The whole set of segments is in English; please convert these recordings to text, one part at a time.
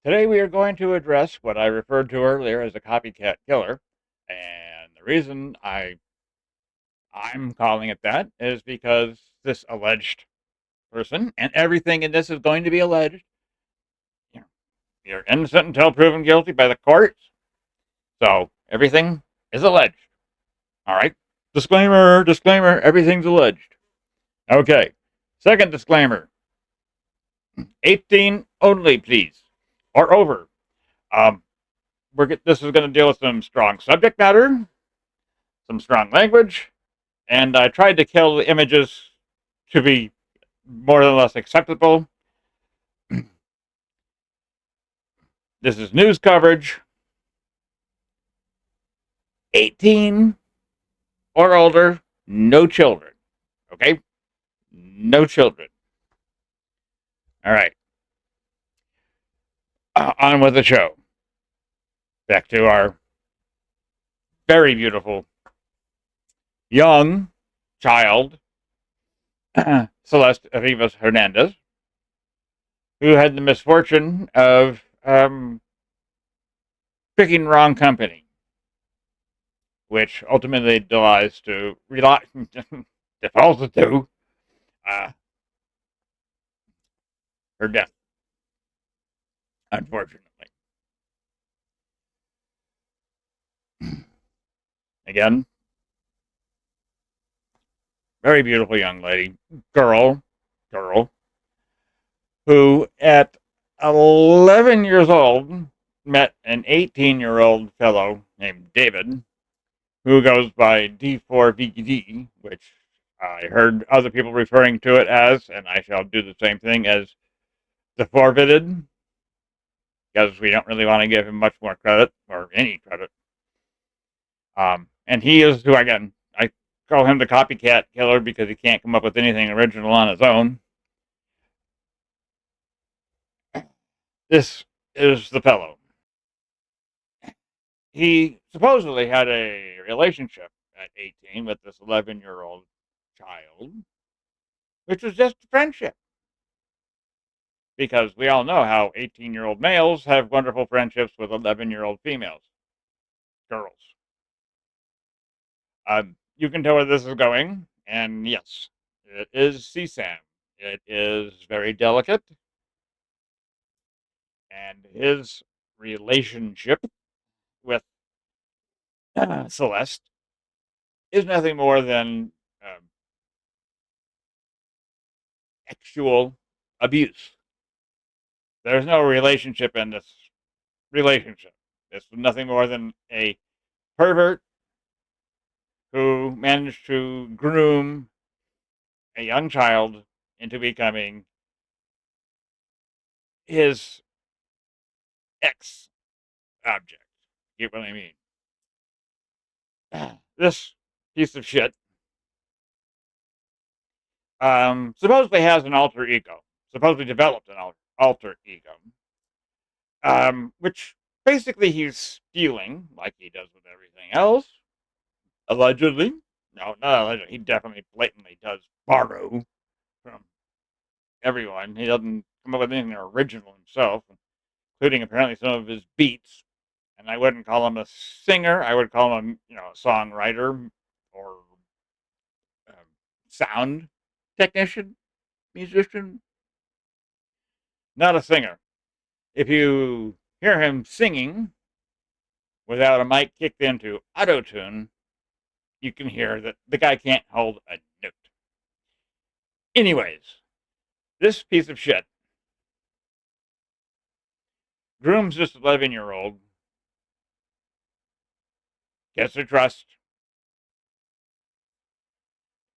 Today we are going to address what I referred to earlier as a copycat killer. And the reason I'm calling it that is because this alleged person, and everything in this is going to be alleged, you know, you're innocent until proven guilty by the courts. So everything is alleged. All right. Disclaimer, disclaimer, everything's alleged. Okay. Second disclaimer. 18 only, please. Or over. Um, this is going to deal with some strong subject matter, some strong language, and I tried to kill the images to be more or less acceptable. This is news coverage. 18 or older, no children. Okay? No children. All right. On with the show. Back to our very beautiful young child, Celeste Rivas Hernandez, who had the misfortune of picking wrong company, which ultimately defaults to uh, her death, unfortunately. Again, very beautiful young lady, girl, who at 11 years old met an 18-year-old fellow named David, who goes by D4vd, which I heard other people referring to it as, and I shall do the same thing as the forfeited, because we don't really want to give him much more credit, or any credit. And he is who, again, I call him the copycat killer because he can't come up with anything original on his own. This is the fellow. He supposedly had a relationship at 18 with this 11-year-old child, which was just a friendship. Because we all know how 18-year-old males have wonderful friendships with 11-year-old females, girls. You can tell where this is going, and yes, it is CSAM. It is very delicate, and his relationship with Celeste is nothing more than sexual abuse. There's no relationship in this relationship. It's nothing more than a pervert who managed to groom a young child into becoming his ex object. Get what I mean? This piece of shit supposedly has an alter ego, supposedly developed an alter ego, which basically he's stealing, like he does with everything else, allegedly. No, not allegedly. He definitely blatantly does borrow from everyone. He doesn't come up with anything original himself, including apparently some of his beats. And I wouldn't call him a singer. I would call him, a songwriter or um, sound technician, musician, not a singer. If you hear him singing without a mic kicked into auto tune, you can hear that the guy can't hold a note. Anyways, this piece of shit grooms this 11-year-old, gets her trust,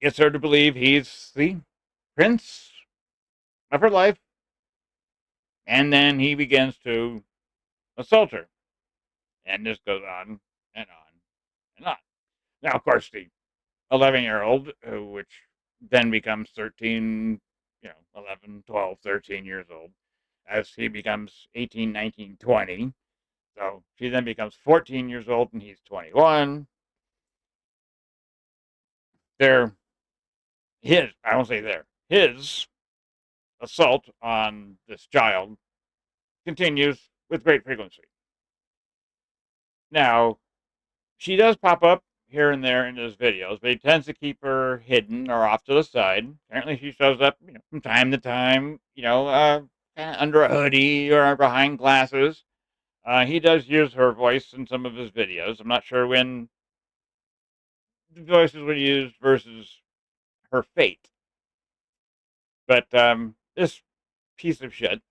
gets her to believe he's the prince of her life, and then he begins to assault her. And this goes on and on and on. Now, of course, the 11-year-old, which then becomes 13, 11, 12, 13 years old, as he becomes 18, 19, 20. So she then becomes 14 years old and he's 21. I won't say his assault on this child continues with great frequency. Now, she does pop up here and there in his videos, but he tends to keep her hidden or off to the side. Apparently, she shows up, from time to time, kind of under a hoodie or behind glasses. He does use her voice in some of his videos. I'm not sure when the voices were used versus her fate, but this piece of shit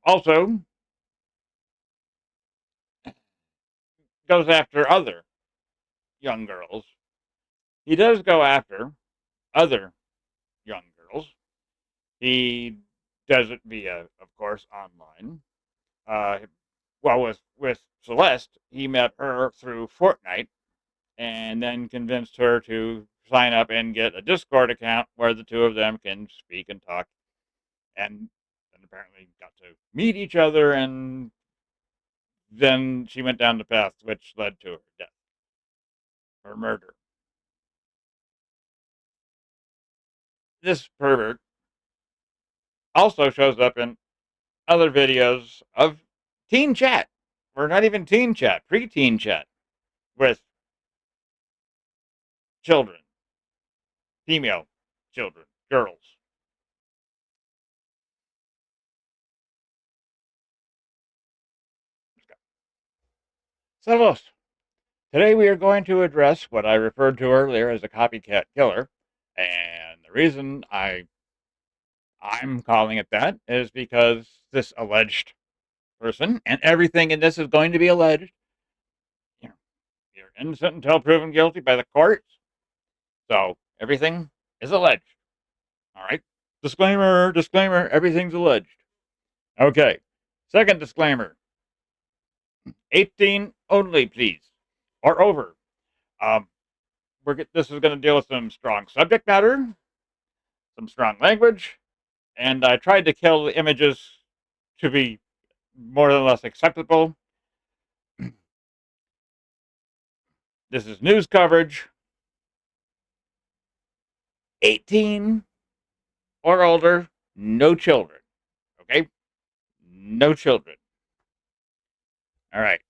also goes after other young girls. He does go after other young girls. He does it via, of course, online. Uh, well, with Celeste, he met her through Fortnite and then convinced her to sign up and get a Discord account where the two of them can speak and talk. And then apparently got to meet each other, and then she went down the path which led to her death, her murder. This pervert also shows up in other videos of teen chat, or not even teen chat, preteen chat with children, female children, girls. So, today we are going to address what I referred to earlier as a copycat killer, and the reason I'm calling it that is because this alleged person, and everything in this is going to be alleged. You know, you're innocent until proven guilty by the courts. So everything is alleged. All right. Disclaimer, disclaimer, everything's alleged. Okay. Second disclaimer. 18 only, please. Or over. Um, this is going to deal with some strong subject matter, some strong language, and I tried to kill the images to be more or less acceptable. This is news coverage. 18 or older, no children. Okay? No children. All right.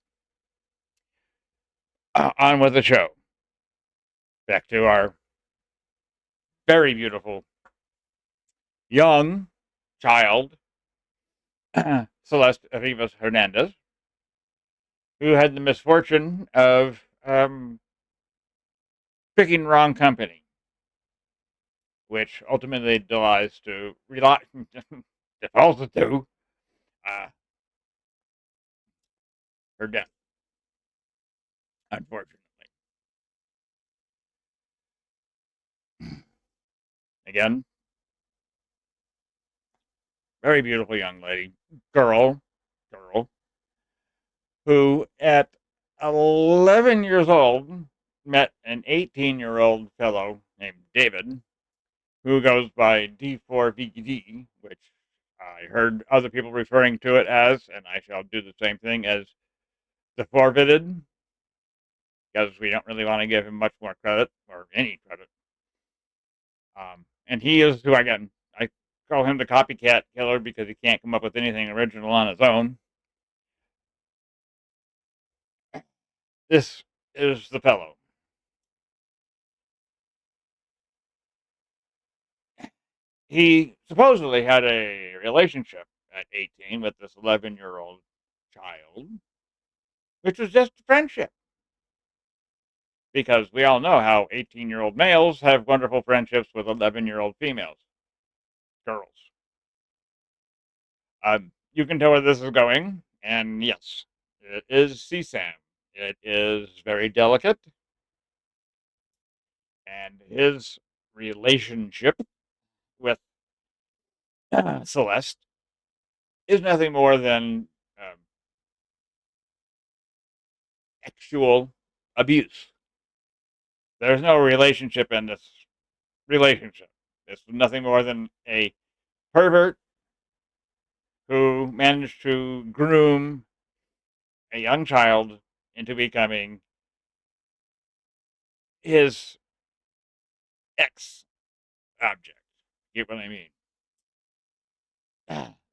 On with the show. Back to our very beautiful young child, Celeste Rivas Hernandez, who had the misfortune of picking the wrong company, which ultimately defaulted to uh, her death, unfortunately. Again, very beautiful young lady, girl, who at 11 years old met an 18-year-old fellow named David, who goes by D4vd, which I heard other people referring to it as, and I shall do the same thing as D4vd, because we don't really want to give him much more credit, or any credit. And he is who, again, I call him the copycat killer because he can't come up with anything original on his own. This is the fellow. He supposedly had a relationship at 18 with this 11-year-old child, which was just a friendship. Because we all know how 18-year-old males have wonderful friendships with 11-year-old females, girls. You can tell where this is going, and yes, it is CSAM. It is very delicate, and his relationship with Celeste is nothing more than sexual abuse. There's no relationship in this relationship. It's nothing more than a pervert who managed to groom a young child into becoming his ex object. Get what I mean?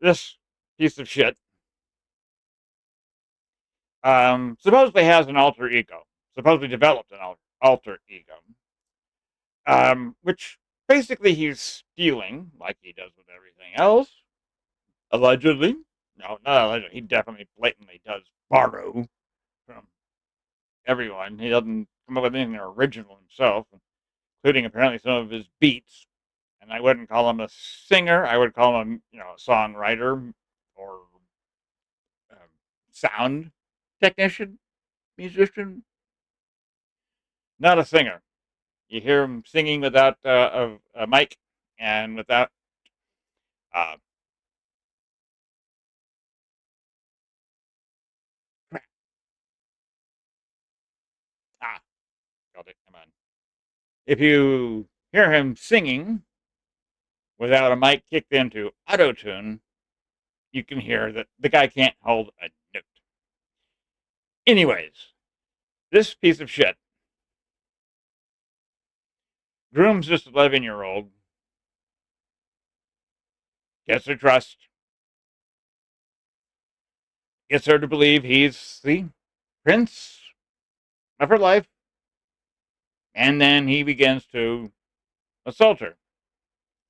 this piece of shit supposedly has an alter ego, supposedly developed an alter ego, which basically he's stealing, like he does with everything else, allegedly. No, not allegedly. He definitely blatantly does borrow from everyone. He doesn't come up with anything original himself, including apparently some of his beats. And I wouldn't call him a singer. I would call him, a songwriter or um, sound technician, musician, not a singer. You hear him singing without a mic and without. Uh, ah, got it. Come on. If you hear him singing without a mic kicked into auto tune, you can hear that the guy can't hold a note. Anyways, this piece of shit grooms this 11-year-old, gets her trust, gets her to believe he's the prince of her life, and then he begins to assault her.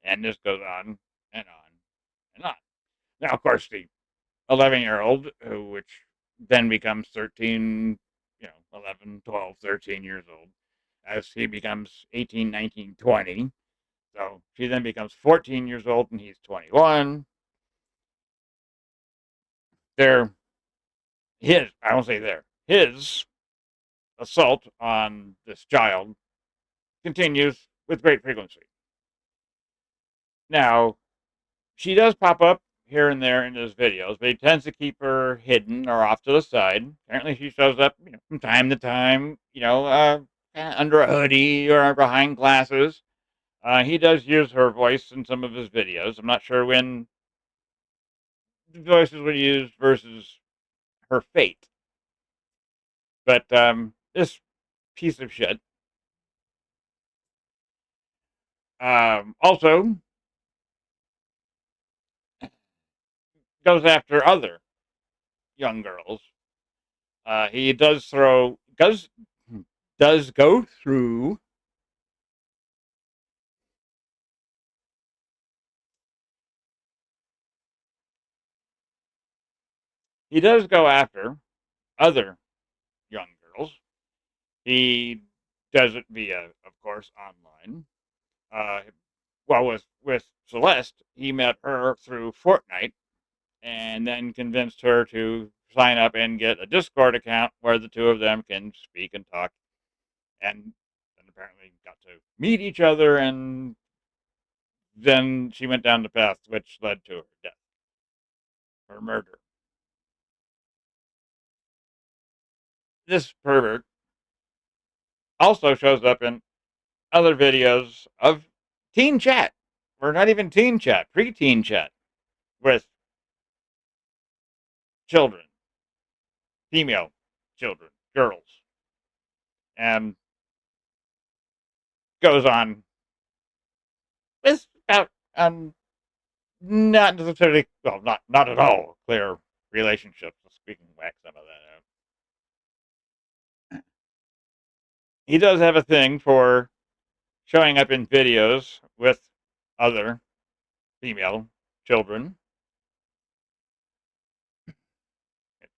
And this goes on and on and on. Now, of course, the 11-year-old, which then becomes 13, 11, 12, 13 years old, as he becomes 18, 19, 20. So she then becomes 14 years old and he's 21. I won't say his assault on this child continues with great frequency. Now, she does pop up here and there in his videos, but he tends to keep her hidden or off to the side. Apparently, she shows up, from time to time, under a hoodie or behind glasses. He does use her voice in some of his videos. I'm not sure when the voices were used versus her fate, but this piece of shit also goes after other young girls. He does go through. He does go after other young girls. He does it via, of course, online. Uh, well, with Celeste, he met her through Fortnite and then convinced her to sign up and get a Discord account where the two of them can speak and talk, and then apparently got to meet each other, and then she went down the path which led to her death, her murder. This pervert also shows up in other videos of teen chat, or not even teen chat, preteen chat with children, female children, girls, and goes on with about not necessarily, well, not at all clear relationships. We can whack some of that out. He does have a thing for showing up in videos with other female children. It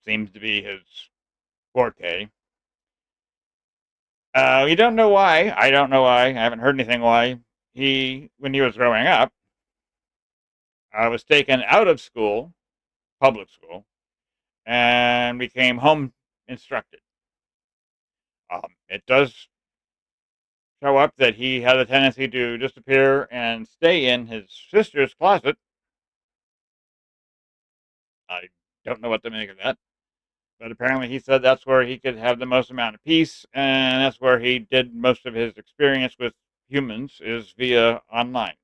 seems to be his forte. We don't know why. I don't know why. I haven't heard anything why. When he was growing up, was taken out of school, public school, and became home instructed. It does show up that he had a tendency to disappear and stay in his sister's closet. I don't know what to make of that. But apparently he said that's where he could have the most amount of peace, and that's where he did most of his experience with humans is via online.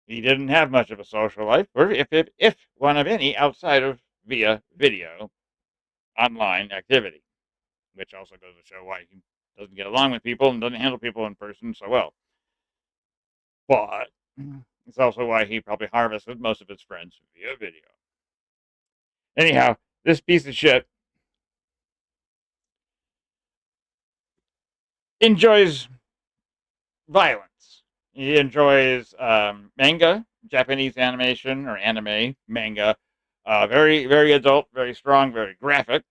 He didn't have much of a social life, or if one of any, outside of via video online activity, which also goes to show why he doesn't get along with people and doesn't handle people in person so well. But It's also why he probably harvested most of his friends via video. Anyhow, this piece of shit enjoys violence. He enjoys manga, Japanese animation or anime manga. Very, very adult, very strong, very graphic.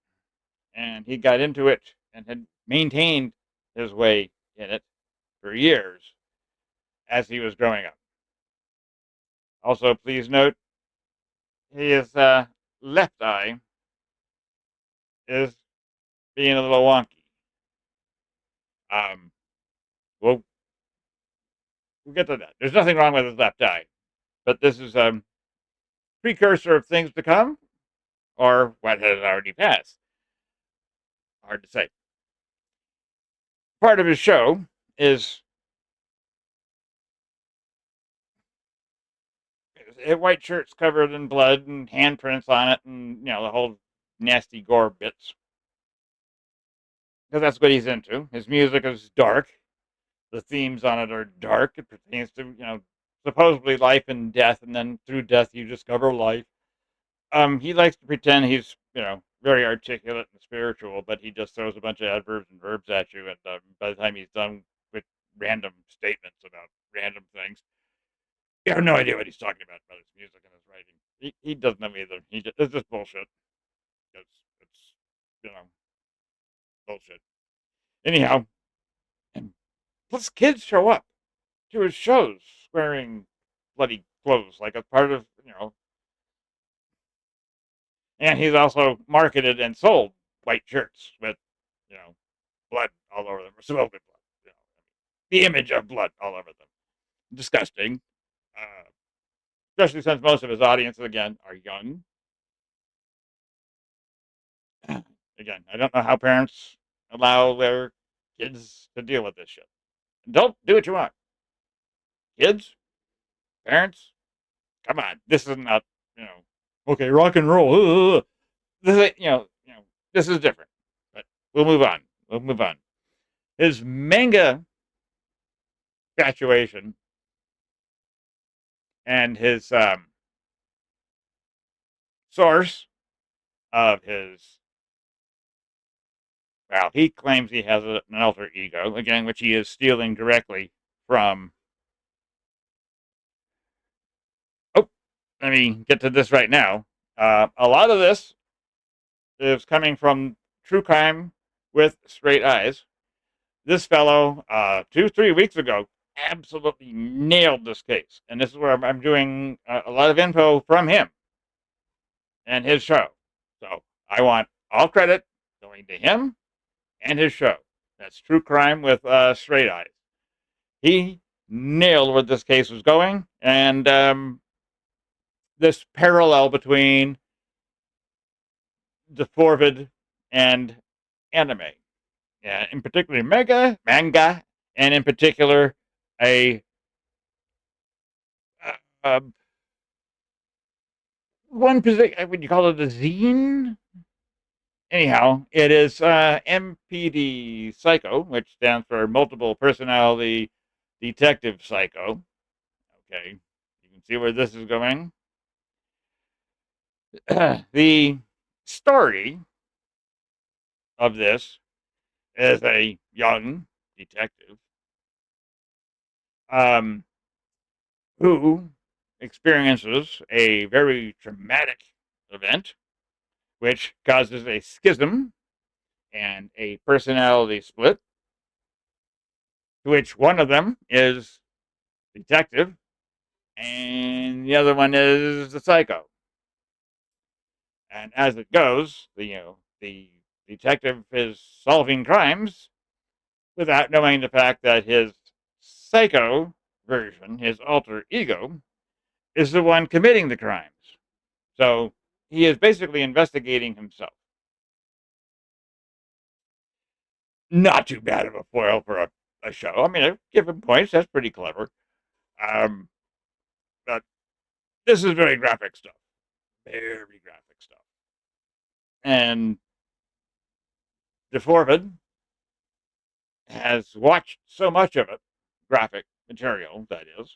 And he got into it and had maintained his way in it for years as he was growing up. Also, please note his left eye is being a little wonky. Um, we'll, we'll get to that. There's nothing wrong with his left eye, but this is a precursor of things to come or what has already passed. Hard to say. Part of his show is white shirts covered in blood and handprints on it, and the whole nasty gore bits. Because that's what he's into. His music is dark. The themes on it are dark. It pertains to supposedly life and death, and then through death you discover life. He likes to pretend he's very articulate and spiritual, but he just throws a bunch of adverbs and verbs at you, and by the time he's done with random statements about random things, you have no idea what he's talking about his music and his writing. He doesn't know either. It's just bullshit. It's bullshit. Anyhow, and plus kids show up to his shows wearing bloody clothes like a part of and he's also marketed and sold white shirts with blood all over them, or supposedly blood. The image of blood all over them. Disgusting. Uh, Especially since most of his audience, again, are young. Again, I don't know how parents allow their kids to deal with this shit. Don't do what you want. Kids, parents, come on. This is not, okay, rock and roll. This is, this is different. But we'll move on. We'll move on. His manga infatuation and his source of his, well, he claims he has an alter ego, again, which he is stealing directly from. Oh, let me get to this right now. A lot of this is coming from True Crime with Straight Eyes. This fellow, 2, 3 weeks ago, absolutely nailed this case. And this is where I'm doing a lot of info from him and his show. So I want all credit going to him and his show. That's True Crime with Straight Eyes. He nailed where this case was going, and this parallel between D4vd and anime. Yeah, in particular manga, and in particular a uh, one position. Would you call it a zine? Anyhow, it is MPD Psycho, which stands for Multiple Personality Detective Psycho. Okay, you can see where this is going. The story of this is a young detective um, who experiences a very traumatic event, which causes a schism and a personality split, to which one of them is detective and the other one is the psycho. And as it goes, the detective is solving crimes without knowing the fact that his psycho version, his alter ego, is the one committing the crimes. So he is basically investigating himself. Not too bad of a foil for a show. I mean, I give him points. That's pretty clever. But this is very graphic stuff. Very graphic stuff. And D4vd has watched so much of it, graphic material, that is,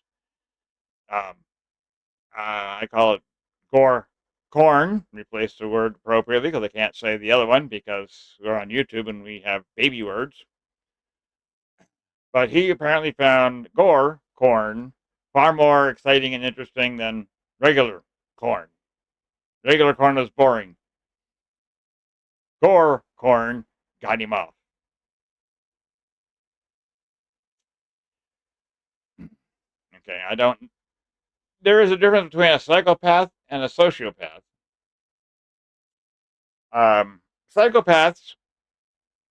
Um, I call it gore corn. Replace the word appropriately because I can't say the other one because we're on YouTube and we have baby words. But he apparently found gore corn far more exciting and interesting than regular corn. Regular corn is boring. Gore corn got him off. Okay, I don't. There is a difference between a psychopath and a sociopath. Psychopaths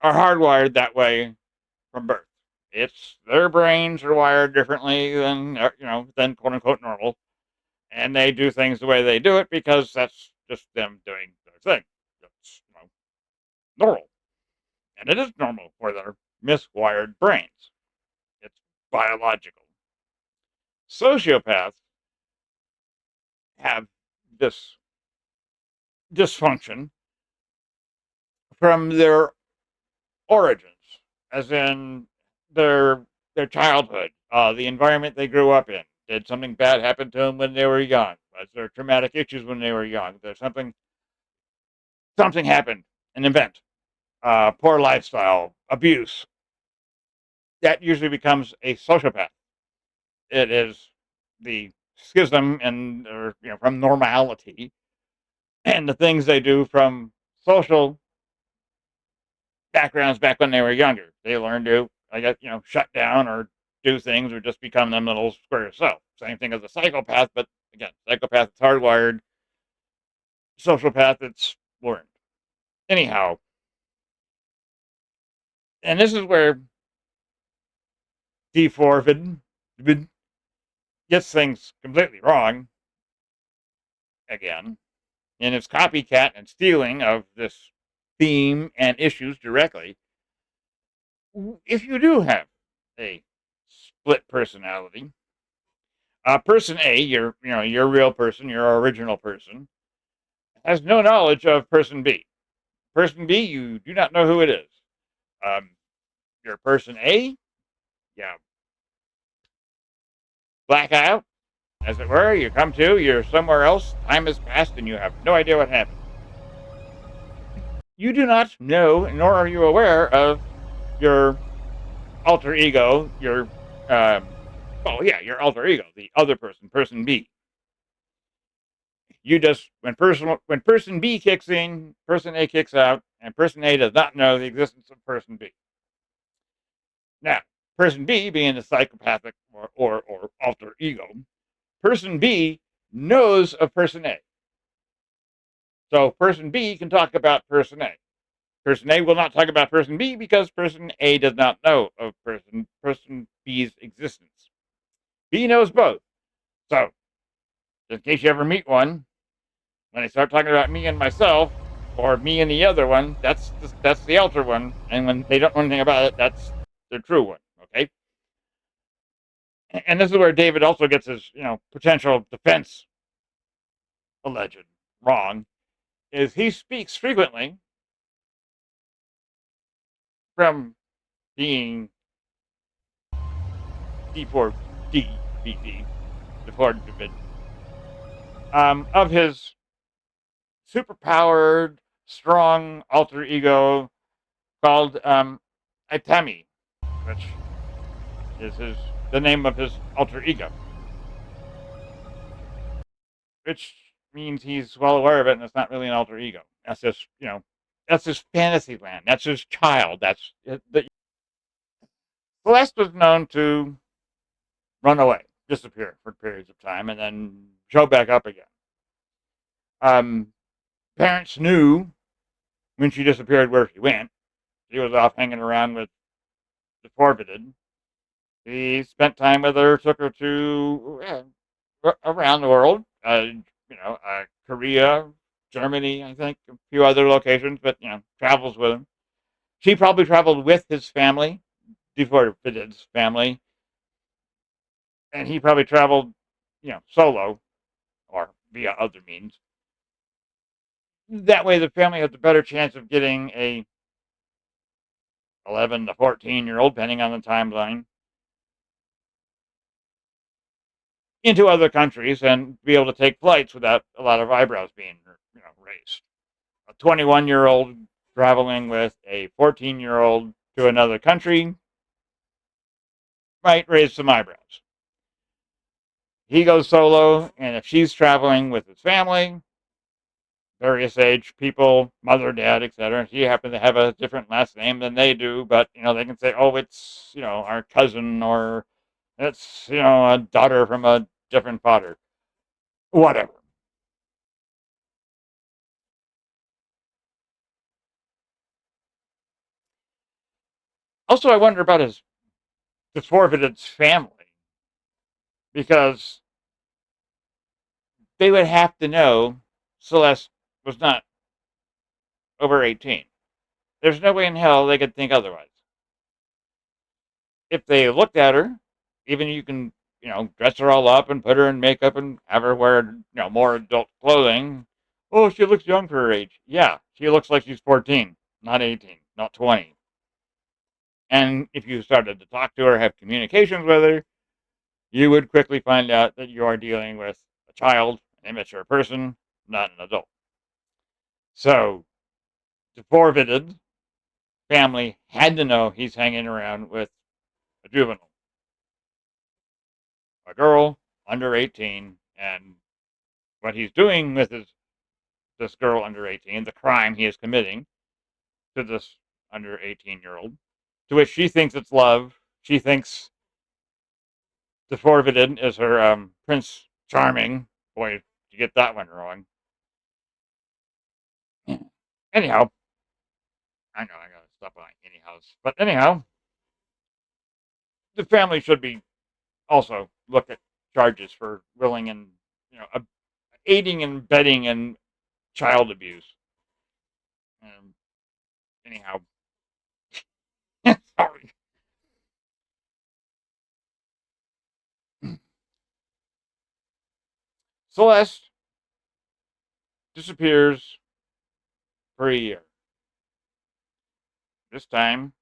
are hardwired that way from birth. It's their brains are wired differently than than quote unquote normal, and they do things the way they do it because that's just them doing their thing. That's normal, and it is normal for their miswired brains. It's biological. Sociopaths have this dysfunction from their origins, as in their childhood, the environment they grew up in. Did something bad happen to them when they were young? Was there traumatic issues when they were young? There's something happened, an event, poor lifestyle, abuse. That usually becomes a sociopath. It is the schism and or from normality and the things they do from social backgrounds back when they were younger. They learn to, I guess, shut down or do things or just become them little square self. Same thing as a psychopath, but again, psychopath is hardwired, sociopath it's learned. Anyhow, and this is where D4vd gets things completely wrong again in its copycat and stealing of this theme and issues directly. If you do have a split personality, person A, your real person, your original person, has no knowledge of person B. Person B, you do not know who it is. Um, your person A, yeah, black out, as it were. You come to, you're somewhere else. Time has passed, and you have no idea what happened. You do not know, nor are you aware of your alter ego. Your alter ego, the other person, person B. You just when person B kicks in, person A kicks out, and person A does not know the existence of person B. Now, person B being the psychopathic or alter ego, person B knows of person A. So person B can talk about person A. Person A will not talk about person B because person A does not know of person B's existence. B knows both. So, in case you ever meet one, when they start talking about me and myself, or me and the other one, that's the alter one. And when they don't know anything about it, that's the true one. Okay. And this is where David also gets his, potential defense alleged wrong, is he speaks frequently from being D4D, BD, D4 of his superpowered, strong alter ego called Itami, which is the name of his alter ego, which means he's well aware of it, and it's not really an alter ego. That's just that's his fantasy land. That's his child. Celeste was known to run away, disappear for periods of time, and then show back up again. Um, Parents knew when she disappeared where she went. She was off hanging around with the forfeited. He spent time with her, took her to around the world. Korea, Germany, I think, a few other locations, but travels with him. She probably traveled with his family, before Fidid's family, and he probably traveled, solo or via other means. That way, the family has a better chance of getting a 11 to 14-year-old, depending on the timeline, into other countries and be able to take flights without a lot of eyebrows being, raised. A 21-year-old traveling with a 14-year-old to another country might raise some eyebrows. He goes solo, and if she's traveling with his family, various age people, mother, dad, etc., she happens to have a different last name than they do, but they can say, "Oh, it's our cousin," or "It's a daughter from a different father," whatever. Also, I wonder about his D4vd's family, because they would have to know Celeste was not over 18. There's no way in hell they could think otherwise. If they looked at her, even you can, dress her all up and put her in makeup and have her wear, more adult clothing. Oh, she looks young for her age. Yeah, she looks like she's 14, not 18, not 20. And if you started to talk to her, have communications with her, you would quickly find out that you are dealing with a child, an immature person, not an adult. So, the forfeited family had to know he's hanging around with a juvenile, a girl under 18, and what he's doing with this girl under 18, the crime he is committing to this under 18-year-old, to which she thinks it's love. She thinks the forfeited is her Prince Charming. Boy, you get that one wrong. Anyhow, I know I gotta stop by anyhow. But anyhow, the family should be also look at charges for willing and aiding and abetting and child abuse. Um, anyhow, sorry. Celeste disappears for a year. This time,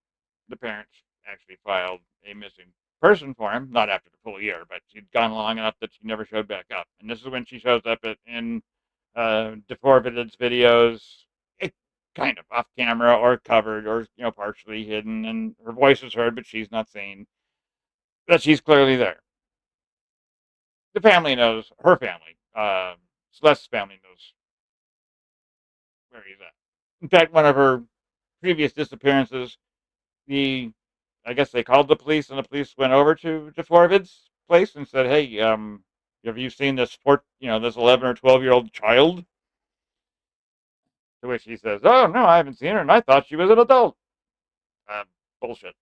the parents actually filed a missing person for him, not after the full year, but she'd gone long enough that she never showed back up. And this is when she shows up in D4vd's videos, it, kind of off camera or covered or partially hidden, and her voice is heard, but she's not seen. But she's clearly there. The family knows, her family, Celeste's family knows where he's at. In fact, one of her previous disappearances, the I guess they called the police, and the police went over to D4vd's place and said, "Hey, have you seen this this 11 or 12-year-old child?" To which he says, "Oh no, I haven't seen her, and I thought she was an adult." Uh, Bullshit.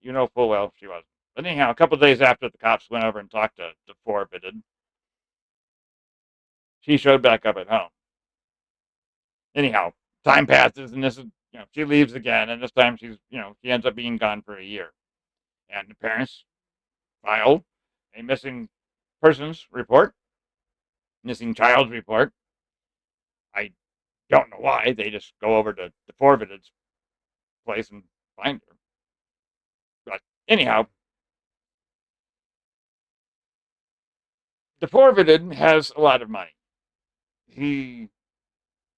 You know full well she wasn't. But anyhow, a couple of days after the cops went over and talked to D4vd, she showed back up at home. Anyhow, time passes, and this is she leaves again, and this time she ends up being gone for a year, and the parents file a missing persons report, missing child report. I don't know why. They just go over to the forfeited place and find her. But anyhow, the forfeited has a lot of money. He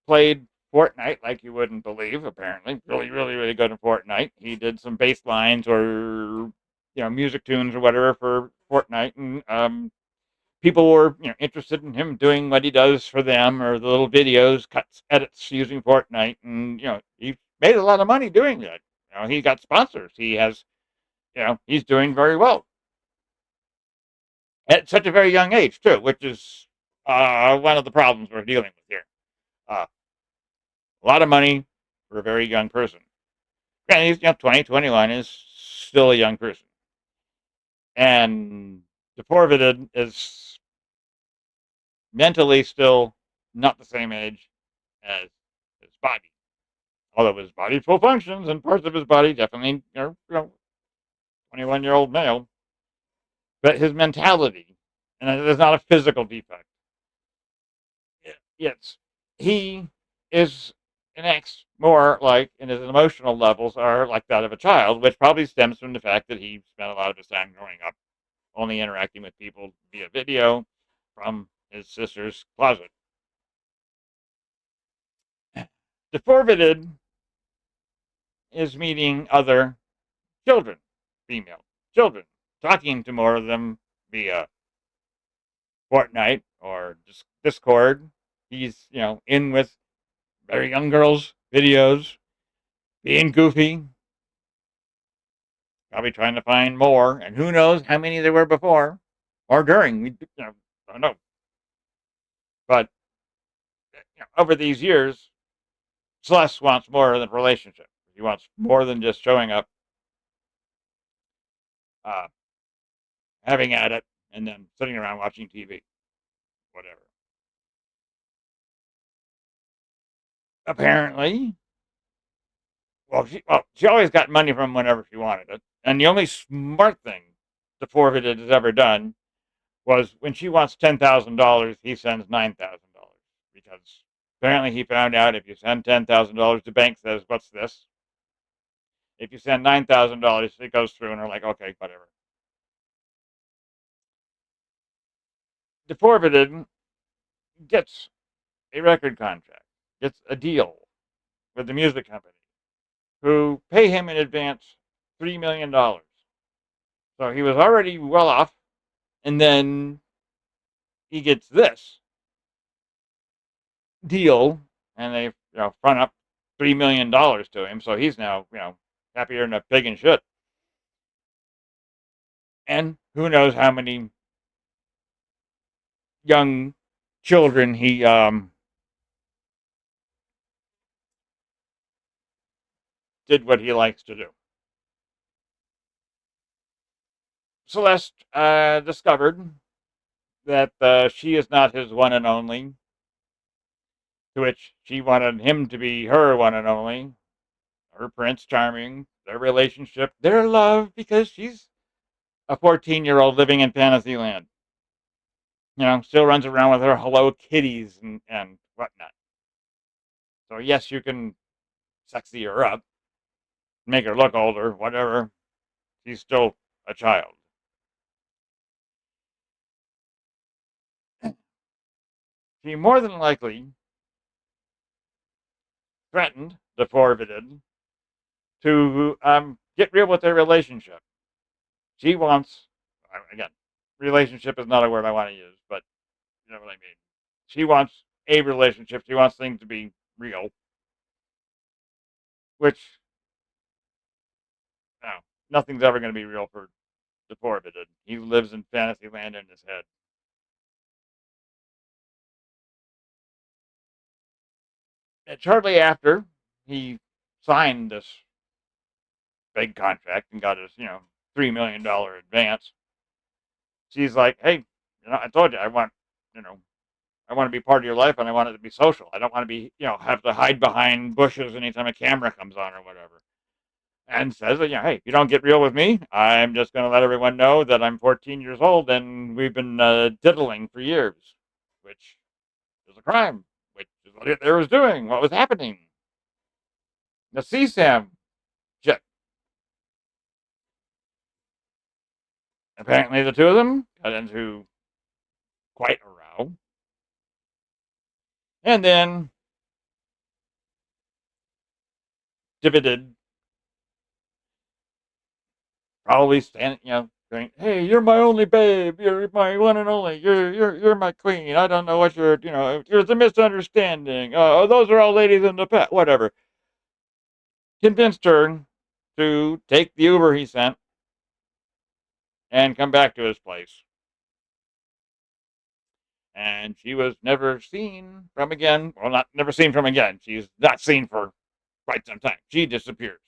played Fortnite like you wouldn't believe, apparently. Really, really, really good at Fortnite. He did some bass lines or music tunes or whatever for Fortnite, and people were interested in him doing what he does for them, or the little videos, cuts, edits using Fortnite, and he made a lot of money doing that. He got sponsors. He has, he's doing very well at such a very young age too, which is one of the problems we're dealing with here. A lot of money for a very young person. And he's 20, 21 is still a young person, and Deported is mentally still not the same age as his body. Although his body full functions and parts of his body definitely are, 21-year-old male. But his mentality, and there's not a physical defect. Yes, he is acts more like, and his emotional levels are like that of a child, which probably stems from the fact that he spent a lot of his time growing up only interacting with people via video from his sister's closet. D4vd is meeting other children, female children, talking to more of them via Fortnite or Discord. He's, in with very young girls' videos, being goofy, probably trying to find more, and who knows how many there were before or during. We don't know. But over these years, Celeste wants more than a relationship. He wants more than just showing up, uh, having at it, and then sitting around watching TV, whatever. Apparently, she always got money from whenever she wanted it, and the only smart thing D4vd has ever done was when she wants $10,000, he sends $9,000 because apparently he found out if you send $10,000, the bank says, "What's this?" If you send $9,000, it goes through, and they're like, "Okay, whatever." D4vd gets a record contract, gets a deal with the music company, who pay him in advance $3 million. So he was already well off, and then he gets this deal, and they front up $3 million to him. So he's now happier than a pig in shit. And who knows how many young children he did what he likes to do. Celeste discovered that she is not his one and only, to which she wanted him to be her one and only, her Prince Charming, their relationship, their love, because she's a 14-year-old living in Fantasyland. Still runs around with her Hello Kitties and whatnot. So yes, you can sexy her up, make her look older, whatever. She's still a child. She more than likely threatened D4vd to get real with their relationship. She wants, again, relationship is not a word I want to use, but you know what I mean. She wants a relationship. She wants things to be real, which no, nothing's ever going to be real for D4vd. He lives in fantasy land in his head. And shortly after he signed this big contract and got his, $3 million advance, she's like, "Hey, I told you you know, I want to be part of your life, and I want it to be social. I don't want to be, have to hide behind bushes anytime a camera comes on or whatever." And says, "Hey, if you don't get real with me, I'm just going to let everyone know that I'm 14 years old and we've been diddling for years," which is a crime, which is what it was doing, what was happening. The CSAM check. Apparently, the two of them got into quite a row. And then divided, probably standing, saying, "Hey, you're my only babe. You're my one and only. You're my queen. I don't know what there's a misunderstanding. Those are all ladies in the past, whatever." Convinced her to take the Uber he sent and come back to his place. And she was never seen from again. Well, not never seen from again. She's not seen for quite some time. She disappears.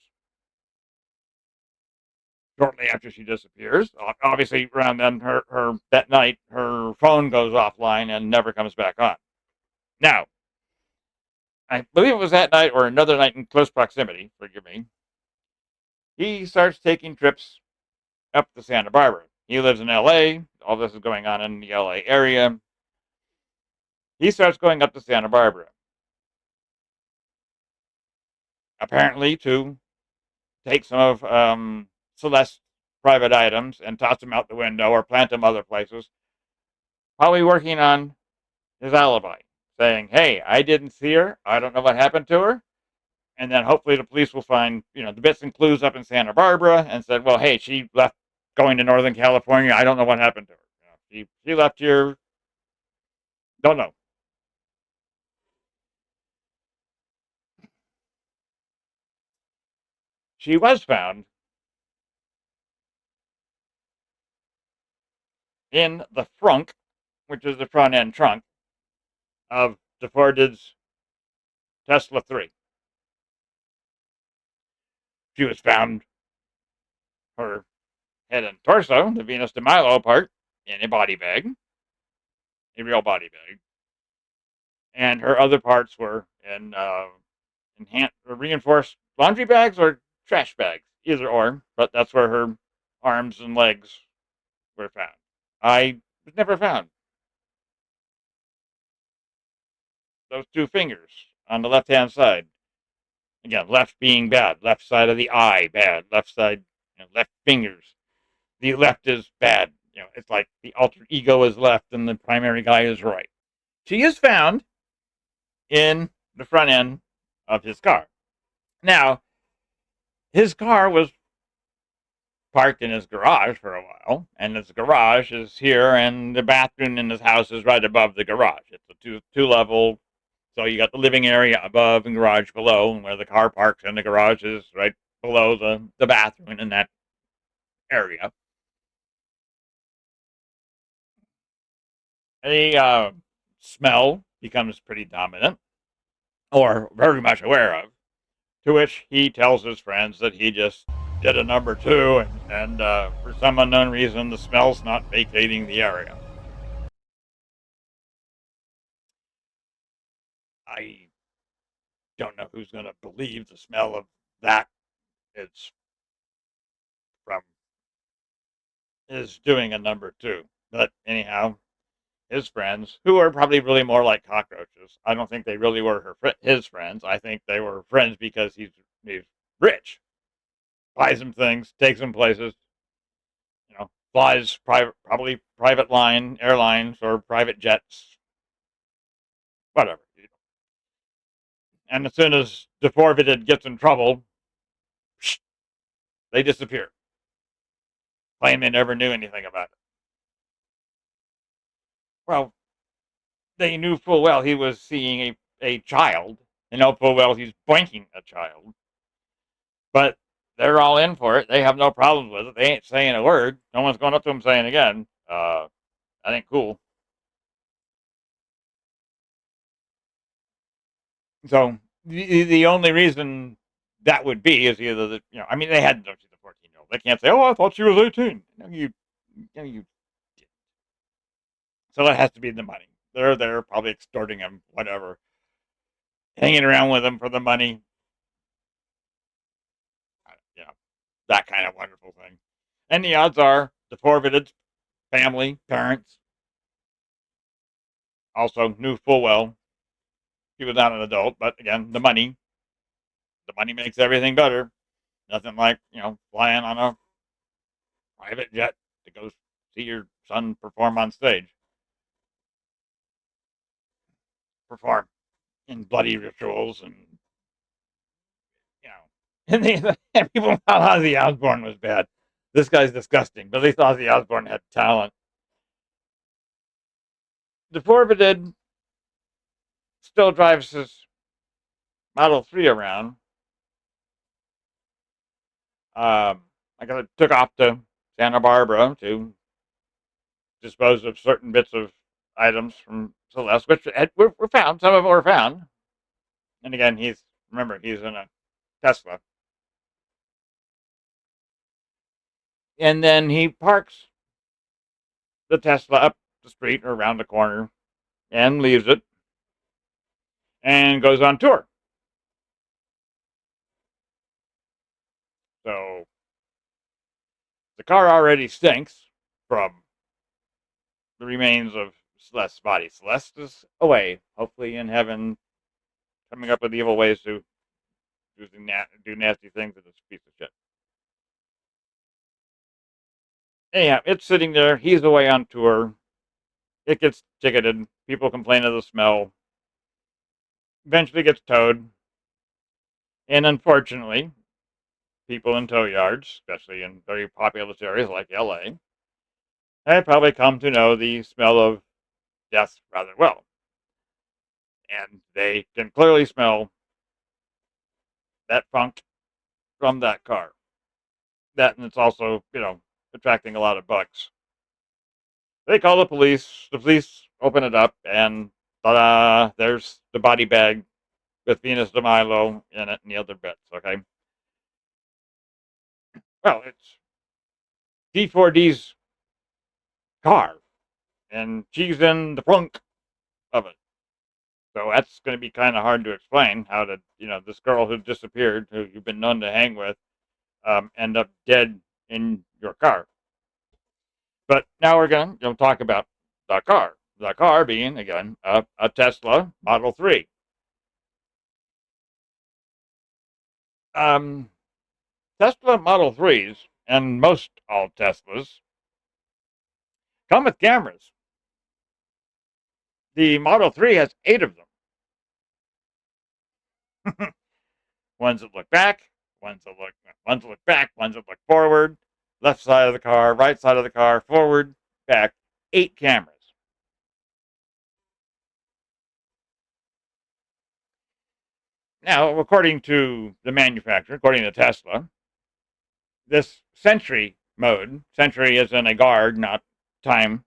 Shortly after she disappears, obviously around then, her that night, her phone goes offline and never comes back on. Now, I believe it was that night or another night in close proximity, forgive me, he starts taking trips up to Santa Barbara. He lives in LA. All this is going on in the LA area. He starts going up to Santa Barbara, apparently to take some of Celeste's private items and toss them out the window or plant them other places. Probably working on his alibi, saying, "Hey, I didn't see her. I don't know what happened to her." And then hopefully the police will find, the bits and clues up in Santa Barbara and said, "Well, hey, she left going to Northern California. I don't know what happened to her. She left here. Don't know." She was found in the frunk, which is the front end trunk of D4vd's Tesla 3. She was found, her head and torso, the Venus de Milo part, in a body bag, a real body bag. And her other parts were in reinforced laundry bags or trash bags, either or. But that's where her arms and legs were found. I was never found. Those two fingers on the left-hand side. Again, left being bad. Left side of the eye, bad. Left side, left fingers. The left is bad. It's like the alter ego is left and the primary guy is right. She is found in the front end of his car. Now, his car was parked in his garage for a while, and his garage is here, and the bathroom in his house is right above the garage. It's a two level, so you got the living area above and garage below, and where the car parks in the garage is right below the bathroom in that area. The smell becomes pretty dominant, or very much aware of, to which he tells his friends that he just did a number two, and for some unknown reason, the smell's not vacating the area. I don't know who's going to believe the smell of that. It's from his doing a number two. But anyhow, his friends, who are probably really more like cockroaches, I don't think they really were his friends. I think they were friends because he's rich, buys him things, takes him places, flies probably private line airlines or private jets, whatever. And as soon as D4vd gets in trouble, they disappear, claim they never knew anything about it. Well, they knew full well he was seeing a child. They know full well he's boinking a child. But they're all in for it. They have no problems with it. They ain't saying a word. No one's going up to them saying again, that ain't cool. So the only reason that would be is either that, they had the 14-year-old. They can't say, "Oh, I thought she was 18." No, you didn't. So that has to be the money. They're probably extorting him, whatever, hanging around with him for the money. That kind of wonderful thing. And the odds are D4vd's family, parents, also knew full well he was not an adult. But again, the money makes everything better. Nothing like, flying on a private jet to go see your son perform on stage. Perform in bloody rituals and, and people thought Ozzy Osbourne was bad. This guy's disgusting, but at least Ozzy Osbourne had talent. D4vd still drives his Model 3 around. I took off to Santa Barbara to dispose of certain bits of items from Celeste, which were found. Some of them were found. And again, he's in a Tesla. And then he parks the Tesla up the street or around the corner and leaves it and goes on tour. So the car already stinks from the remains of Celeste's body. Celeste is away, hopefully in heaven, coming up with evil ways to do nasty things to this piece of shit. Anyhow, it's sitting there. He's away on tour. It gets ticketed. People complain of the smell. Eventually gets towed. And unfortunately, people in tow yards, especially in very populous areas like LA, have probably come to know the smell of death rather well. And they can clearly smell that funk from that car. That, and it's also, attracting a lot of bugs. They call the police. The police open it up, and ta-da! There's the body bag with Venus de Milo in it and the other bits. Okay. Well, it's D4vd's car, and she's in the trunk of it. So that's going to be kind of hard to explain how did, this girl who disappeared, who you've been known to hang with, end up dead in your car. But now we're going to talk about the car. The car being, again, a Tesla Model 3. Um, Tesla Model 3s, and most all Teslas, come with cameras. The Model 3 has 8 of them. Ones that look back, ones that look back, ones that look forward, left side of the car, right side of the car, forward, back. 8 cameras. Now, according to the manufacturer, according to Tesla, this Sentry mode, Sentry is in a guard, not time.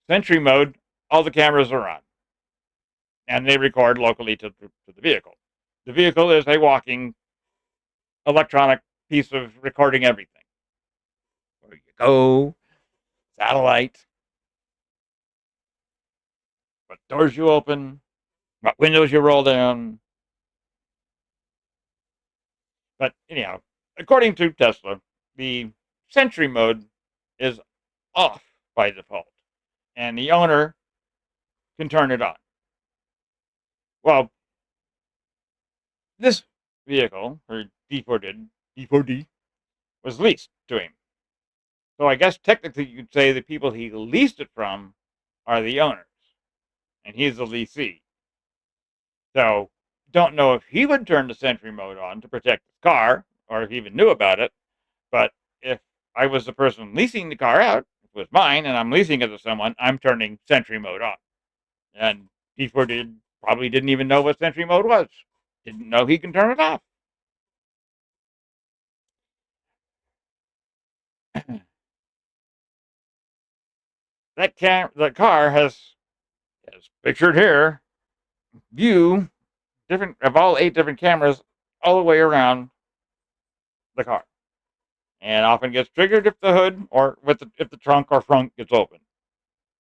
Sentry mode, all the cameras are on, and they record locally to the vehicle. The vehicle is a walking electronic piece of recording everything. Where you go, satellite, what doors you open, what windows you roll down. But anyhow, according to Tesla, the Sentry mode is off by default, and the owner can turn it on. Well, this vehicle, or D4D, was leased to him. So I guess technically you could say the people he leased it from are the owners, and he's the leasee. So don't know if he would turn the Sentry mode on to protect his car, or if he even knew about it. But if I was the person leasing the car out, if it was mine, and I'm leasing it to someone, I'm turning Sentry mode on. And D4 probably didn't even know what Sentry mode was. Didn't know he can turn it off. The car has, as pictured here, view different of all 8 different cameras all the way around the car, and often gets triggered if the hood or if the trunk or front gets open.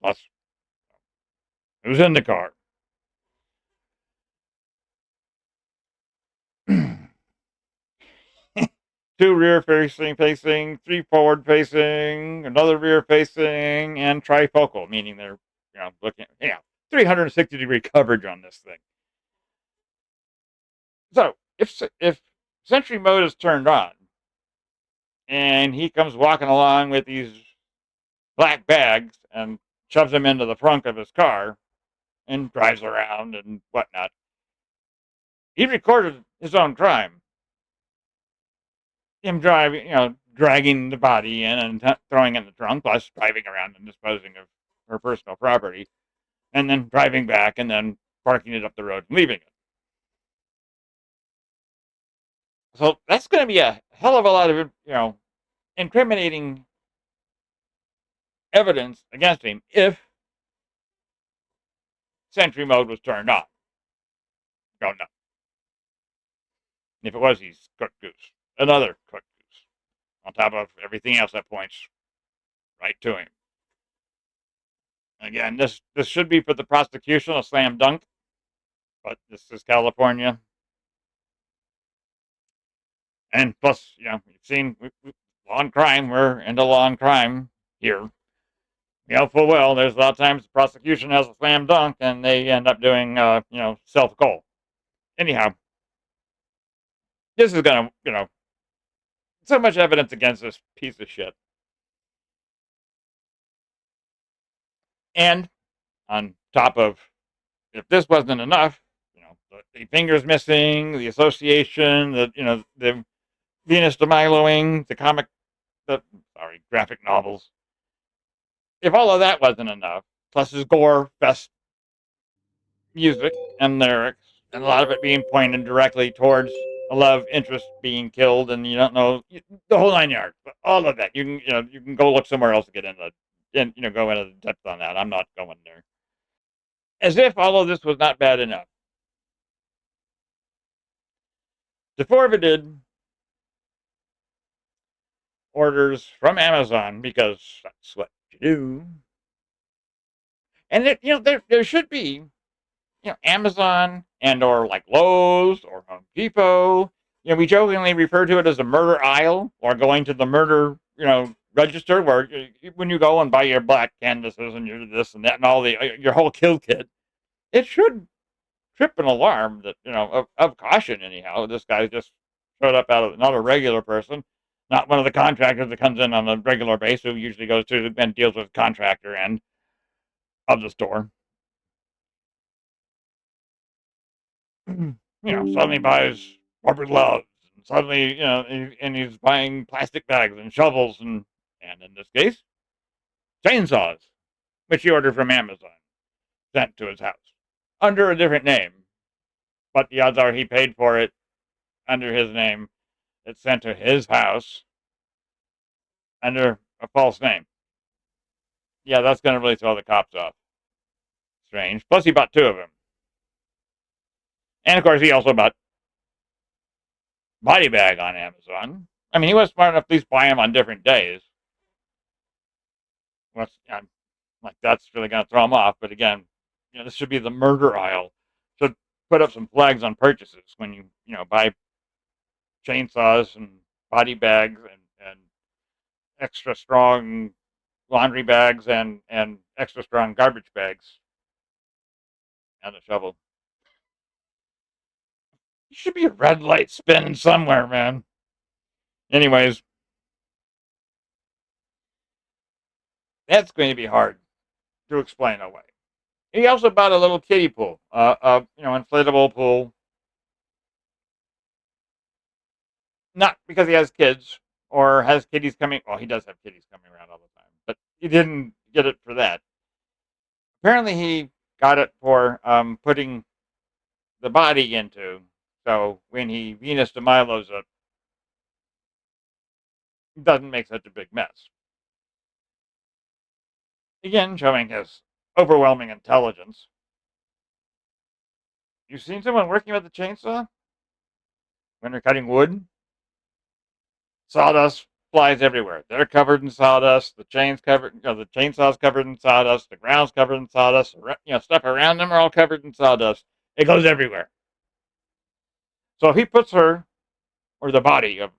Plus, who's in the car? 2 rear facing, 3 forward facing, another rear facing, and trifocal, meaning they're looking 360-degree coverage on this thing. So if Sentry mode is turned on, and he comes walking along with these black bags and shoves them into the trunk of his car and drives around and whatnot, he recorded his own crime. Him driving, dragging the body in and throwing it in the trunk, plus driving around and disposing of her personal property, and then driving back and then parking it up the road and leaving it. So that's going to be a hell of a lot of, incriminating evidence against him if Sentry mode was turned on. Don't know. If it was, he's cooked goose. Another cooked goose. On top of everything else that points right to him. Again, this should be for the prosecution a slam dunk, but this is California. And plus, you've seen law and crime. We're into law and crime here. Full well, there's a lot of times the prosecution has a slam dunk and they end up doing, self-goal. Anyhow, this is going to, so much evidence against this piece of shit. And on top of, if this wasn't enough, the fingers missing, the association, the Venus de Miloing, the graphic novels. If all of that wasn't enough, plus his gore fest music and lyrics, and a lot of it being pointed directly towards a love interest being killed, and you don't know the whole 9 yards. But all of that, you can go look somewhere else to get into, and go into the depth on that. I'm not going there. As if all of this was not bad enough, D4vd orders from Amazon because that's what you do. And there should be, Amazon and or like Lowe's or Home Depot. We jokingly refer to it as a murder aisle, or going to the murder, register, where when you go and buy your black canvases and your this and that and all your whole kill kit, it should trip an alarm that, of caution anyhow. This guy just showed up out of, not a regular person, not one of the contractors that comes in on a regular basis, who usually goes to and deals with the contractor end of the store. Suddenly buys rubber gloves, and suddenly, and he's buying plastic bags and shovels, and in this case, chainsaws, which he ordered from Amazon, sent to his house under a different name. But the odds are he paid for it under his name. It's sent to his house under a false name. Yeah, that's going to really throw the cops off. Strange. Plus, he bought two of them. And of course, he also bought body bag on Amazon. I mean, he was smart enough to at least buy them on different days. Like, that's really going to throw him off. But again, this should be the murder aisle. Should put up some flags on purchases when you buy chainsaws and body bags and extra strong laundry bags and extra strong garbage bags and a shovel. There should be a red light spinning somewhere, man. Anyways, that's going to be hard to explain away. He also bought a little kiddie pool, inflatable pool. Not because he has kids or has kiddies coming. Well, he does have kiddies coming around all the time, but he didn't get it for that. Apparently, he got it for putting the body into. So when he Venus de Milo's it, doesn't make such a big mess. Again, showing his overwhelming intelligence. You've seen someone working with a chainsaw when they're cutting wood? Sawdust flies everywhere. They're covered in sawdust. The chain's covered. The chainsaw's covered in sawdust. The ground's covered in sawdust. Stuff around them are all covered in sawdust. It goes everywhere. So if he puts her, or the body of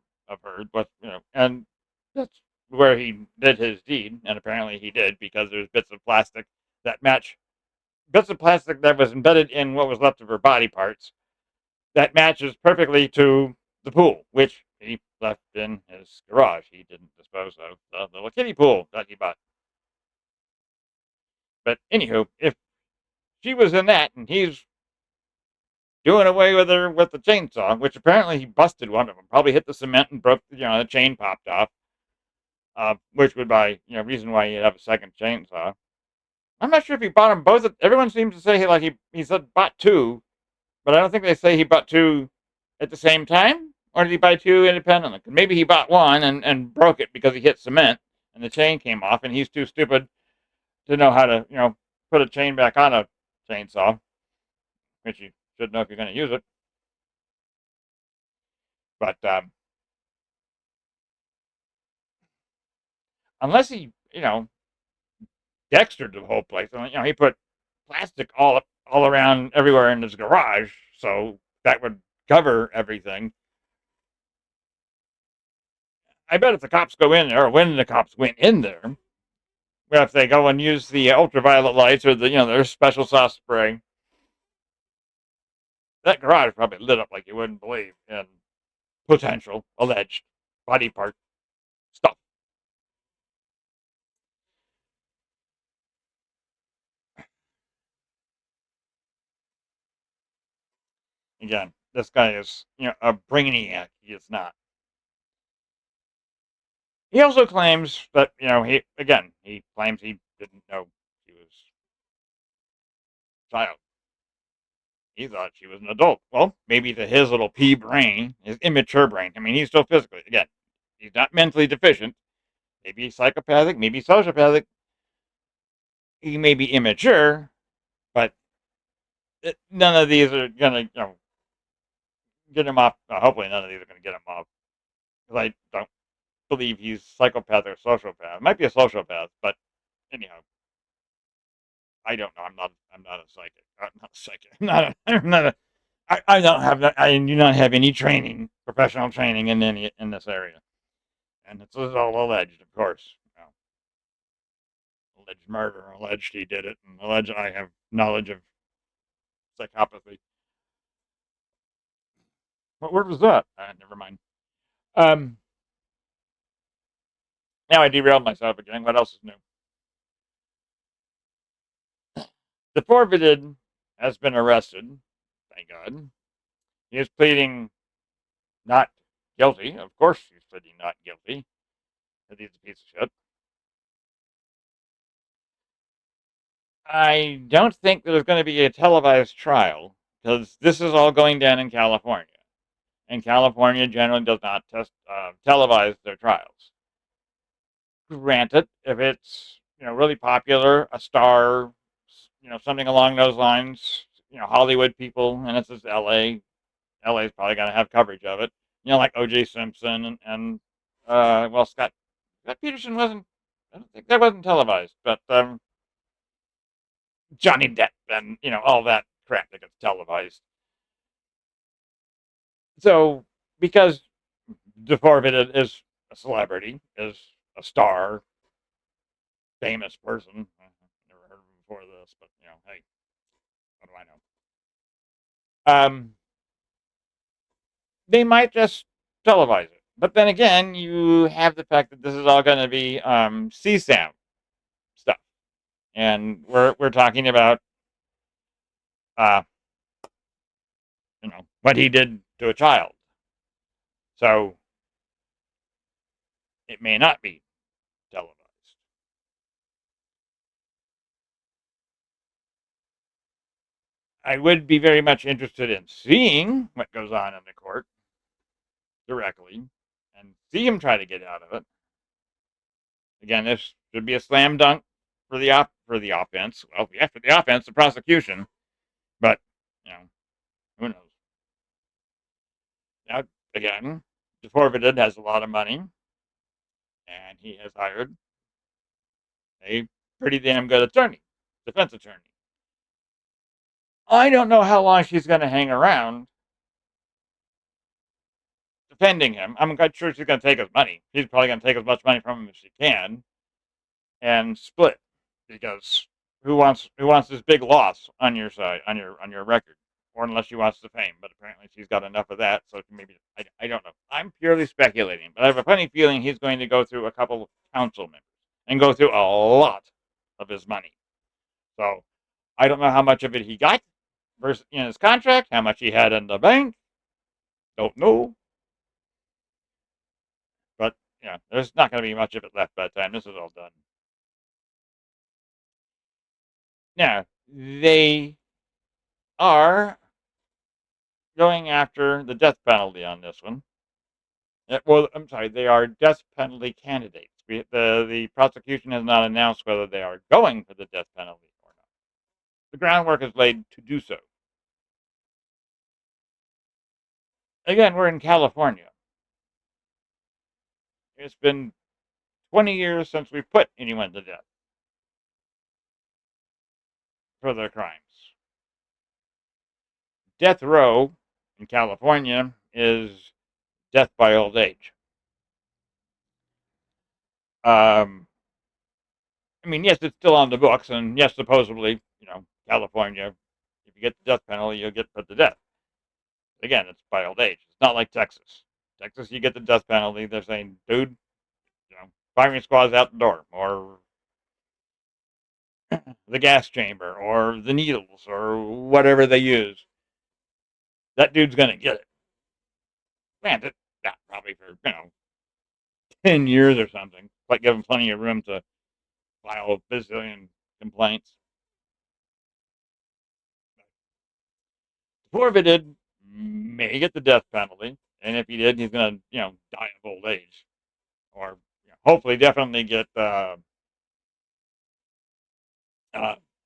her, but and that's where he did his deed, and apparently he did, because there's bits of plastic that match, bits of plastic that was embedded in what was left of her body parts, that matches perfectly to the pool, which he left in his garage. He didn't dispose of the little kiddie pool that he bought. But anywho, if she was in that and he's doing away with her with the chainsaw, which apparently he busted one of them, probably hit the cement and broke, the chain popped off, which would be, reason why you'd have a second chainsaw. I'm not sure if he bought them both. Everyone seems to say he said bought two, but I don't think they say he bought two at the same time, or did he buy two independently? Maybe he bought one and broke it because he hit cement and the chain came off, and he's too stupid to know how to, put a chain back on a chainsaw, which you should know if you're going to use it. But unless he, dextered the whole place, he put plastic all around everywhere in his garage, so that would cover everything. I bet if the cops go in there, or when the cops went in there, if they go and use the ultraviolet lights or their special sauce spray, that garage probably lit up like you wouldn't believe in potential alleged body part stuff. again, this guy is, a brainiac. He is not. He also claims that, he claims he didn't know she was a child. He thought she was an adult. Well, maybe to his little pea brain, his immature brain. I mean, he's still physically, again, he's not mentally deficient. Maybe he's psychopathic, maybe sociopathic. He may be immature, but none of these are going to, get him off. Hopefully, none of these are going to get him off. Because I don't believe he's psychopath or sociopath. Might be a sociopath, but anyhow, I don't know. I'm not a psychic. I'm not a psychic. I'm not a. I don't have. I do not have any training, professional training in this area, and this is all alleged, of course. Alleged murder, alleged he did it, and alleged I have knowledge of psychopathy. What word was that? Never mind. Um, Now I derailed myself again. What else is new? D4vd has been arrested. Thank God. He is pleading not guilty. Of course, he's pleading not guilty. He's a piece of shit. I don't think there's going to be a televised trial because this is all going down in California, and California generally does not televise their trials. Granted, if it's really popular, a star, something along those lines, Hollywood people, and it's just L.A. LA is probably going to have coverage of it. Like O.J. Simpson and Scott Peterson wasn't. I don't think that wasn't televised, but Johnny Depp and all that crap that gets televised. So because D4vd is a celebrity, is a star, famous person. Never heard of him before this, but hey, what do I know? They might just televise it. But then again, you have the fact that this is all going to be CSAM stuff, and we're talking about uh, what he did to a child. So it may not be televised. I would be very much interested in seeing what goes on in the court directly and see him try to get out of it. Again, this should be a slam dunk for the offense. Well, yeah, for the offense, the prosecution, but you know, who knows? Now, again, D4vd has a lot of money, and he has hired a pretty damn good attorney, defense attorney. I don't know how long she's going to hang around defending him. I'm quite sure she's going to take his money. She's probably going to take as much money from him as she can and split, because who wants this big loss on your side, on your record, or unless she wants the fame. But apparently she's got enough of that, so maybe I don't know. I'm purely speculating, but I have a funny feeling he's going to go through a couple of council members and go through a lot of his money. So I don't know how much of it he got versus in his contract, how much he had in the bank. Don't know. But yeah, there's not going to be much of it left by the time this is all done. Now, they are going after the death penalty on this one. Well, I'm sorry, they are death penalty candidates. The prosecution has not announced whether they are going for the death penalty or not. The groundwork is laid to do so. Again, we're in California. It's been 20 years since we put anyone to death for their crimes. Death row in California is death by old age. I mean, yes, it's still on the books, and yes, supposedly, California, if you get the death penalty, you'll get put to death. Again, it's by old age. It's not like Texas. Texas, you get the death penalty. They're saying, dude, firing squad's out the door, or the gas chamber, or the needles, or whatever they use. that dude's going to get it. Man, that probably for, 10 years or something. Like, give him plenty of room to file a bazillion complaints. D4vd may get the death penalty, and if he did, he's going to, die of old age, or hopefully, definitely get uh,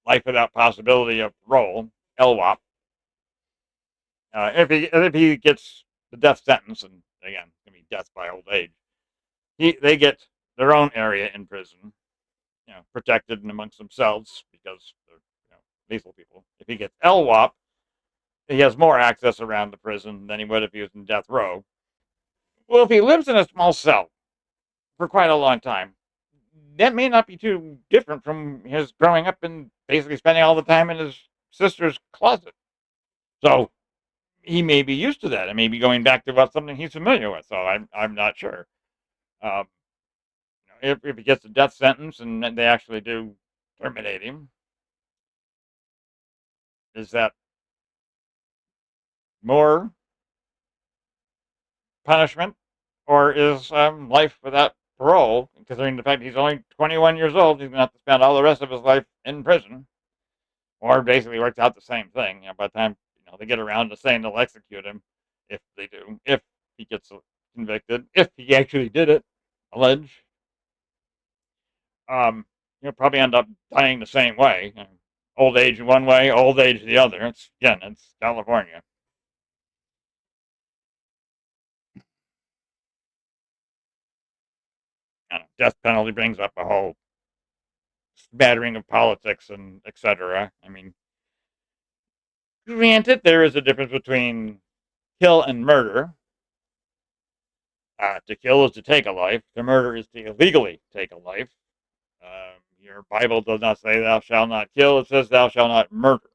life without possibility of parole, LWOP. If he gets the death sentence, and again, it's going to be death by old age, they get their own area in prison, protected and amongst themselves because they're lethal people. If he gets LWOP, he has more access around the prison than he would if he was in death row. Well, if he lives in a small cell for quite a long time, that may not be too different from his growing up and basically spending all the time in his sister's closet. So he may be used to that and maybe going back to something he's familiar with. So I'm not sure. Um, if he gets a death sentence and they actually do terminate him, is that more punishment, or is life without parole? Considering the fact he's only 21 years old, he's going to have to spend all the rest of his life in prison, or basically works out the same thing. By the time they get around to saying they'll execute him, if they do, if he gets convicted, if he actually did it, alleged, he'll probably end up dying the same way. Old age one way, old age the other. It's California. Death penalty brings up a whole smattering of politics and etc. I mean, granted, there is a difference between kill and murder. To kill is to take a life. To murder is to illegally take a life. Your Bible does not say thou shalt not kill. It says thou shalt not murder.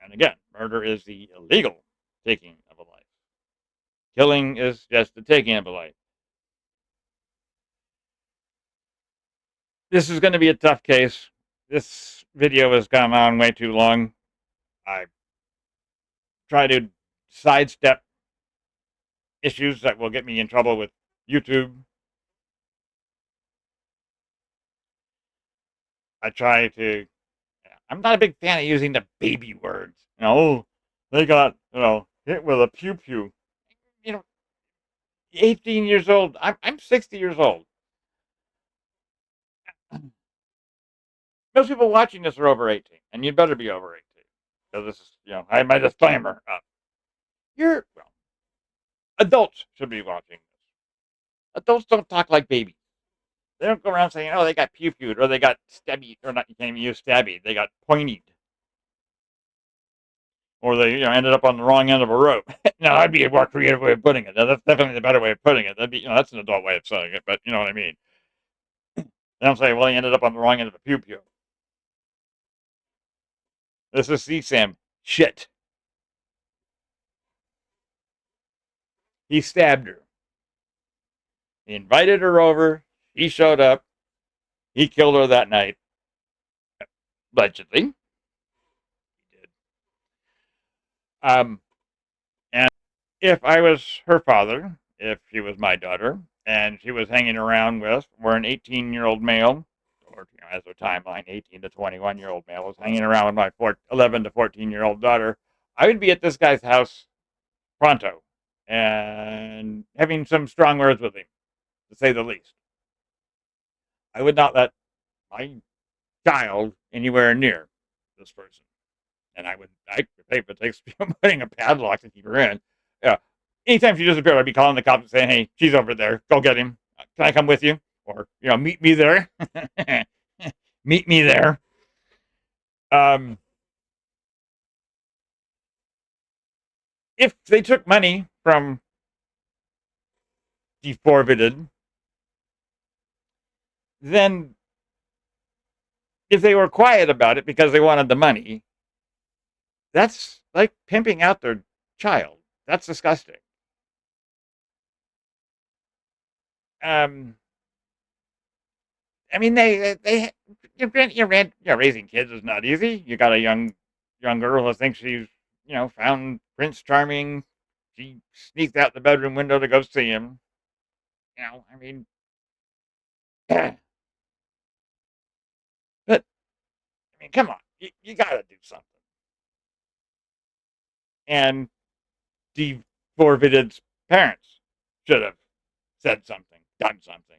And again, murder is the illegal taking of a life. Killing is just the taking of a life. This is going to be a tough case. This video has gone on way too long. I try to sidestep issues that will get me in trouble with YouTube. I'm not a big fan of using the baby words. They got, hit with a pew pew. 18 years old. I'm 60 years old. Most people watching this are over 18, and you'd better be over 18. So this is, I have my disclaimer up. Adults should be watching this. Adults don't talk like babies. They don't go around saying, they got pew pewed, or they got stabby, or not, you can't even use stabby, they got pointed. Or they, ended up on the wrong end of a rope. Now, that'd be a more creative way of putting it. That's definitely the better way of putting it. That'd be, that's an adult way of saying it, but you know what I mean. They don't say, he ended up on the wrong end of a pew pew. This is CSAM shit. He stabbed her. He invited her over. He showed up. He killed her that night. Allegedly. He did. And if I was her father, if she was my daughter, and she was hanging around with, or an 18-year-old male, or as a timeline, 18 to 21-year-old male was hanging around with my 11 to 14-year-old daughter, I would be at this guy's house pronto and having some strong words with him, to say the least. I would not let my child anywhere near this person. And if it takes putting a padlock to keep her in, yeah. Anytime she disappeared, I'd be calling the cops and saying, hey, she's over there. Go get him. Can I come with you? Or, meet me there. Meet me there. If they took money from D4vd, then if they were quiet about it because they wanted the money, that's like pimping out their child. That's disgusting. I mean, raising kids is not easy. You got a young girl who thinks she's, found Prince Charming, she sneaked out the bedroom window to go see him. I mean, but come on, you got to do something. And D4vd's parents should have said something, done something.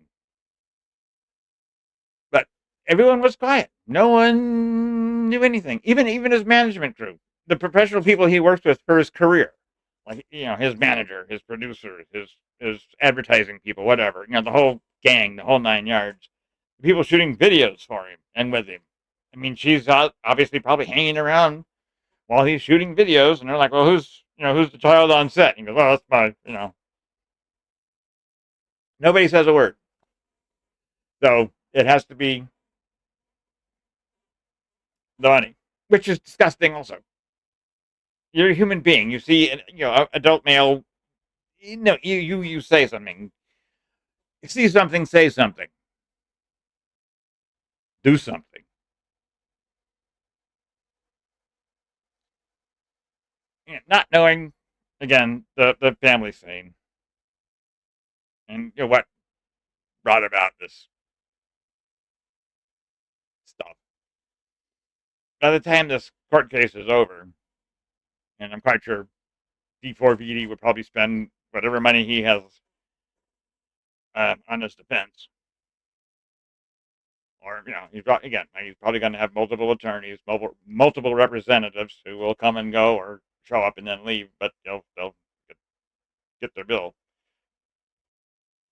But everyone was quiet. No one knew anything. Even his management crew, the professional people he works with for his career, like his manager, his producer, his advertising people, whatever. The whole gang, the whole 9 yards. The people shooting videos for him and with him. I mean, she's obviously probably hanging around while he's shooting videos, and they're like, "Well, who's the child on set?" And he goes, "Oh, that's my." Nobody says a word. So it has to be the money, which is disgusting. Also, you're a human being. You see, adult male. You say something. You see something, say something. Do something. Not knowing, again, the family scene, and what brought about this stuff. By the time this court case is over, and I'm quite sure D4vd would probably spend whatever money he has on his defense. Or, he's probably going to have multiple attorneys, multiple representatives who will come and go or show up and then leave, but they'll get their bill,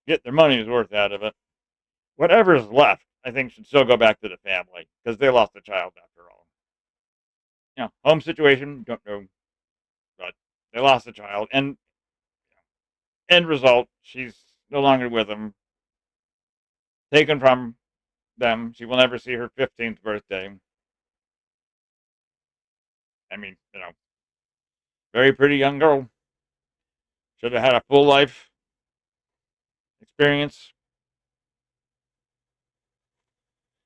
get their money's worth out of it. Whatever's left, I think, should still go back to the family because they lost a child after all. Home situation, don't know, but they lost a child, and end result, she's no longer with them, taken from them. She will never see her 15th birthday. I mean, very pretty young girl. Should have had a full life experience.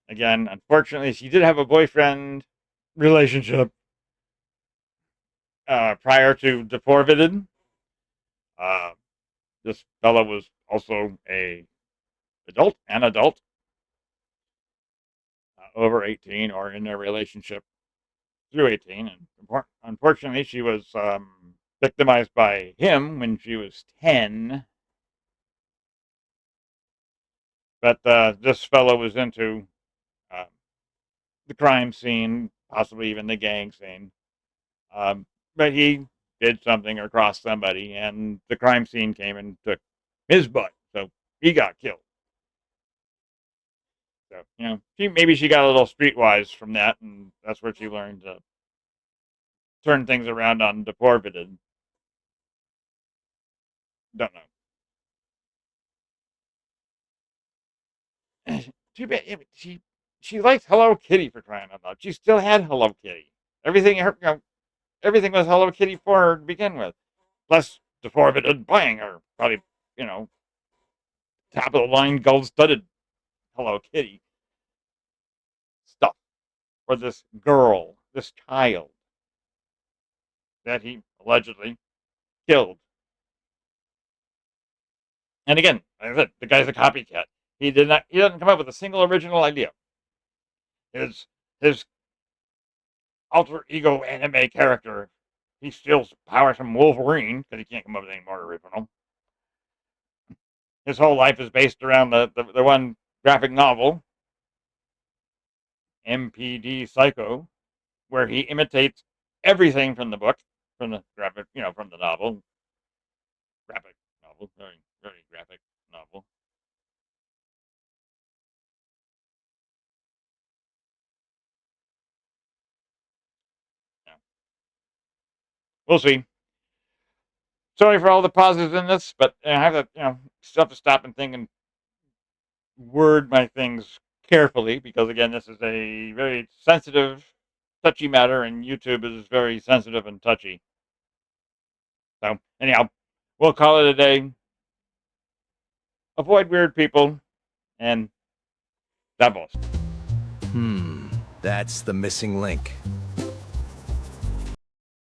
Again, unfortunately, she did have a boyfriend relationship prior to D4vd. This fellow was also an adult, over 18 or in a relationship through 18. And unfortunately, she was victimized by him when she was 10. But this fellow was into uh, the crime scene, possibly even the gang scene. But he did something or crossed somebody, and the crime scene came and took his butt. So he got killed. So, maybe she got a little streetwise from that, and that's where she learned to turn things around on D4vd. Don't know. Too bad. She liked Hello Kitty, for crying out loud. She still had Hello Kitty. Everything everything was Hello Kitty for her to begin with. Plus, D4vd buying her probably top of the line gold studded Hello Kitty stuff for this girl, this child that he allegedly killed. And again, like I said, the guy's a copycat. He doesn't come up with a single original idea. His alter ego anime character, he steals power from Wolverine because he can't come up with any more original. His whole life is based around the one graphic novel, MPD Psycho, where he imitates everything from the book, from the graphic, from the novel. Graphic novel, very, very graphic novel. Yeah. We'll see. Sorry for all the positives in this, but I have to, still have to stop and think and word my things carefully because, again, this is a very sensitive, touchy matter, and YouTube is very sensitive and touchy. So, anyhow, we'll call it a day. Avoid weird people and doubles. That's the missing link.